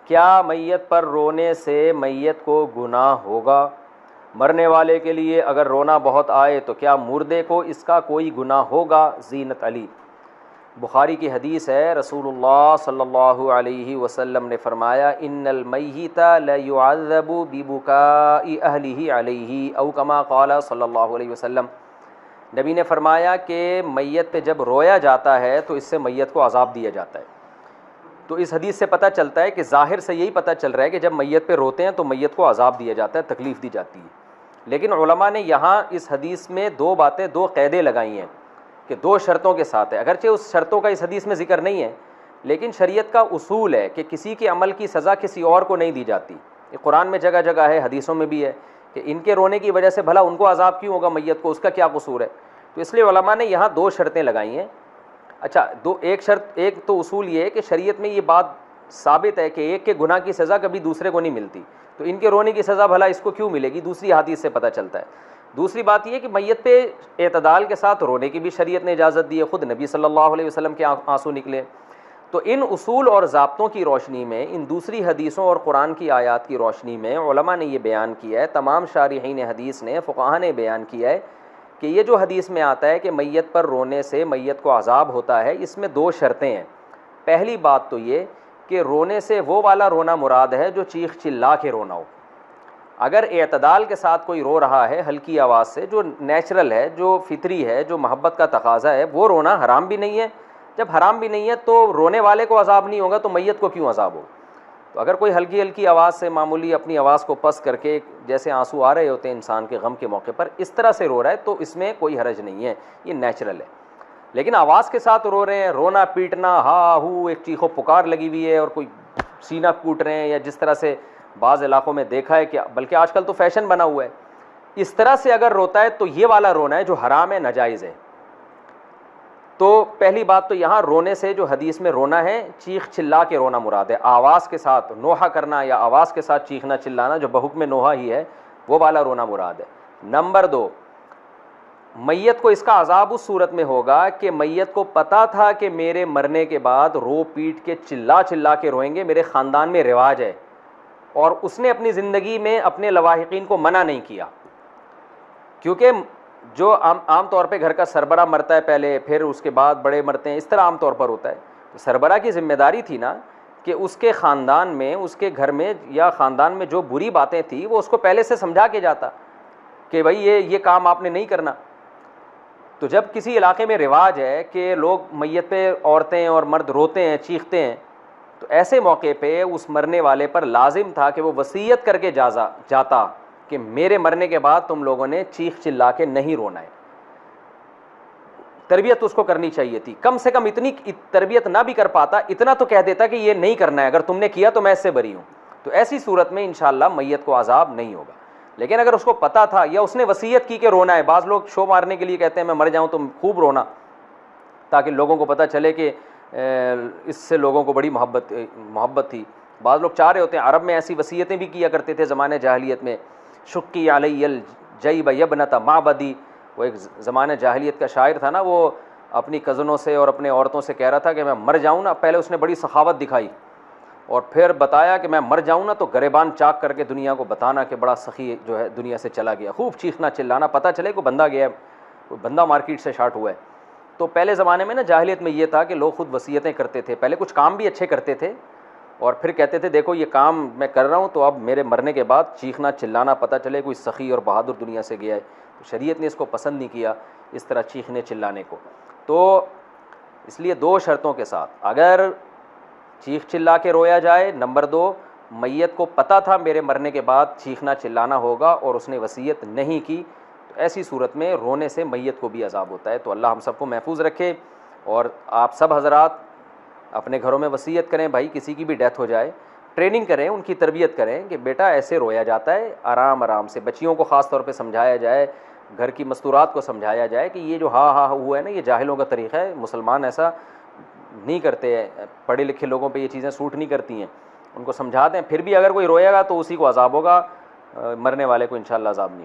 کیا میت پر رونے سے میت کو گناہ ہوگا؟ مرنے والے کے لیے اگر رونا بہت آئے تو کیا مردے کو اس کا کوئی گناہ ہوگا؟ زینت علی۔ بخاری کی حدیث ہے، رسول اللہ صلی اللہ علیہ وسلم نے فرمایا ان المیت لیعذب ببکاء اہلہ علیہ او کما قال صلی اللہ علیہ وسلم۔ نبی نے فرمایا کہ میت پہ جب رویا جاتا ہے تو اس سے میت کو عذاب دیا جاتا ہے۔ تو اس حدیث سے پتہ چلتا ہے کہ ظاہر سے یہی پتہ چل رہا ہے کہ جب میت پہ روتے ہیں تو میت کو عذاب دیا جاتا ہے، تکلیف دی جاتی ہے۔ لیکن علماء نے یہاں اس حدیث میں دو باتیں، دو قیدیں لگائی ہیں کہ دو شرطوں کے ساتھ ہے، اگرچہ اس شرطوں کا اس حدیث میں ذکر نہیں ہے، لیکن شریعت کا اصول ہے کہ کسی کے عمل کی سزا کسی اور کو نہیں دی جاتی۔ یہ قرآن میں جگہ جگہ ہے، حدیثوں میں بھی ہے کہ ان کے رونے کی وجہ سے بھلا ان کو عذاب کیوں ہوگا میت کو، اس کا کیا قصور ہے؟ تو اس لیے علماء نے یہاں دو شرطیں لگائی ہیں۔ اچھا، ایک تو اصول یہ ہے کہ شریعت میں یہ بات ثابت ہے کہ ایک کے گناہ کی سزا کبھی دوسرے کو نہیں ملتی، تو ان کے رونے کی سزا بھلا اس کو کیوں ملے گی؟ دوسری حدیث سے پتہ چلتا ہے۔ دوسری بات یہ کہ میت پہ اعتدال کے ساتھ رونے کی بھی شریعت نے اجازت دی ہے، خود نبی صلی اللہ علیہ وسلم کے آنسو نکلے۔ تو ان اصول اور ضابطوں کی روشنی میں، ان دوسری حدیثوں اور قرآن کی آیات کی روشنی میں علماء نے یہ بیان کیا ہے، تمام شارحین حدیث نے، فقہاء نے بیان کیا ہے کہ یہ جو حدیث میں آتا ہے کہ میت پر رونے سے میت کو عذاب ہوتا ہے، اس میں دو شرطیں ہیں۔ پہلی بات تو یہ کہ رونے سے وہ والا رونا مراد ہے جو چیخ چلا کے رونا ہو۔ اگر اعتدال کے ساتھ کوئی رو رہا ہے ہلکی آواز سے، جو نیچرل ہے، جو فطری ہے، جو محبت کا تقاضا ہے، وہ رونا حرام بھی نہیں ہے۔ جب حرام بھی نہیں ہے تو رونے والے کو عذاب نہیں ہوگا تو میت کو کیوں عذاب ہوگا؟ تو اگر کوئی ہلکی ہلکی آواز سے، معمولی اپنی آواز کو پس کر کے، جیسے آنسو آ رہے ہوتے ہیں انسان کے غم کے موقع پر، اس طرح سے رو رہا ہے تو اس میں کوئی حرج نہیں ہے، یہ نیچرل ہے۔ لیکن آواز کے ساتھ رو رہے ہیں، رونا پیٹنا، ہا ہو، ایک چیخو پکار لگی ہوئی ہے اور کوئی سینہ کوٹ رہے ہیں، یا جس طرح سے بعض علاقوں میں دیکھا ہے کہ بلکہ آج کل تو فیشن بنا ہوا ہے، اس طرح سے اگر روتا ہے تو یہ والا رونا ہے جو حرام ہے، ناجائز ہے۔ تو پہلی بات تو یہاں رونے سے جو حدیث میں رونا ہے، چیخ چلا کے رونا مراد ہے، آواز کے ساتھ نوحہ کرنا یا آواز کے ساتھ چیخنا چلانا جو بحکم نوحہ ہی ہے، وہ والا رونا مراد ہے۔ نمبر دو، میت کو اس کا عذاب اس صورت میں ہوگا کہ میت کو پتا تھا کہ میرے مرنے کے بعد رو پیٹ کے چلا چلا کے روئیں گے، میرے خاندان میں رواج ہے، اور اس نے اپنی زندگی میں اپنے لواحقین کو منع نہیں کیا، کیونکہ جو عام طور پہ گھر کا سربراہ مرتا ہے پہلے، پھر اس کے بعد بڑے مرتے ہیں، اس طرح عام طور پر ہوتا ہے۔ تو سربراہ کی ذمہ داری تھی نا کہ اس کے خاندان میں، اس کے گھر میں یا خاندان میں جو بری باتیں تھیں وہ اس کو پہلے سے سمجھا کے جاتا کہ بھائی یہ کام آپ نے نہیں کرنا۔ تو جب کسی علاقے میں رواج ہے کہ لوگ میت پہ عورتیں اور مرد روتے ہیں، چیختے ہیں، تو ایسے موقع پہ اس مرنے والے پر لازم تھا کہ وہ وصیت کر کے جاتا کہ میرے مرنے کے بعد تم لوگوں نے چیخ چلا کے نہیں رونا ہے۔ تربیت اس کو کرنی چاہیے تھی، کم سے کم اتنی تربیت نہ بھی کر پاتا، اتنا تو کہہ دیتا کہ یہ نہیں کرنا ہے، اگر تم نے کیا تو میں اس سے بری ہوں۔ تو ایسی صورت میں انشاءاللہ میت کو عذاب نہیں ہوگا۔ لیکن اگر اس کو پتا تھا یا اس نے وصیت کی کہ رونا ہے، بعض لوگ شو مارنے کے لیے کہتے ہیں میں مر جاؤں تو خوب رونا، تاکہ لوگوں کو پتہ چلے کہ اس سے لوگوں کو بڑی محبت تھی۔ بعض لوگ چاہ رہے ہوتے ہیں، عرب میں ایسی وصیتیں بھی کیا کرتے تھے زمانے جاہلیت میں، شقی علی الجیب یبنۃ معبدی، وہ ایک زمانہ جاہلیت کا شاعر تھا نا، وہ اپنی کزنوں سے اور اپنے عورتوں سے کہہ رہا تھا کہ میں مر جاؤں نا، پہلے اس نے بڑی سخاوت دکھائی اور پھر بتایا کہ میں مر جاؤں نا تو گریبان چاک کر کے دنیا کو بتانا کہ بڑا سخی جو ہے دنیا سے چلا گیا، خوب چیخنا چلانا، پتہ چلے کوئی بندہ گیا ہے، کوئی بندہ مارکیٹ سے شارٹ ہوا ہے۔ تو پہلے زمانے میں نا جاہلیت میں یہ تھا کہ لوگ خود وصیتیں کرتے تھے، پہلے کچھ کام بھی اچھے کرتے تھے اور پھر کہتے تھے دیکھو یہ کام میں کر رہا ہوں تو اب میرے مرنے کے بعد چیخنا چلانا، پتہ چلے کوئی سخی اور بہادر دنیا سے گیا ہے۔ تو شریعت نے اس کو پسند نہیں کیا، اس طرح چیخنے چلانے کو۔ تو اس لیے دو شرطوں کے ساتھ، اگر چیخ چلا کے رویا جائے، نمبر دو، میت کو پتہ تھا میرے مرنے کے بعد چیخنا چلانا ہوگا اور اس نے وصیت نہیں کی، تو ایسی صورت میں رونے سے میت کو بھی عذاب ہوتا ہے۔ تو اللہ ہم سب کو محفوظ رکھے، اور آپ سب حضرات اپنے گھروں میں وصیت کریں، بھائی کسی کی بھی ڈیتھ ہو جائے، ٹریننگ کریں، ان کی تربیت کریں کہ بیٹا ایسے رویا جاتا ہے، آرام آرام سے، بچیوں کو خاص طور پہ سمجھایا جائے، گھر کی مستورات کو سمجھایا جائے کہ یہ جو ہا ہوا ہے نا، یہ جاہلوں کا طریقہ ہے، مسلمان ایسا نہیں کرتے ہیں، پڑھے لکھے لوگوں پہ یہ چیزیں سوٹ نہیں کرتی ہیں، ان کو سمجھا دیں۔ پھر بھی اگر کوئی روئے گا تو اسی کو عذاب ہوگا، مرنے والے کو انشاءاللہ عذاب نہیں ہوگا۔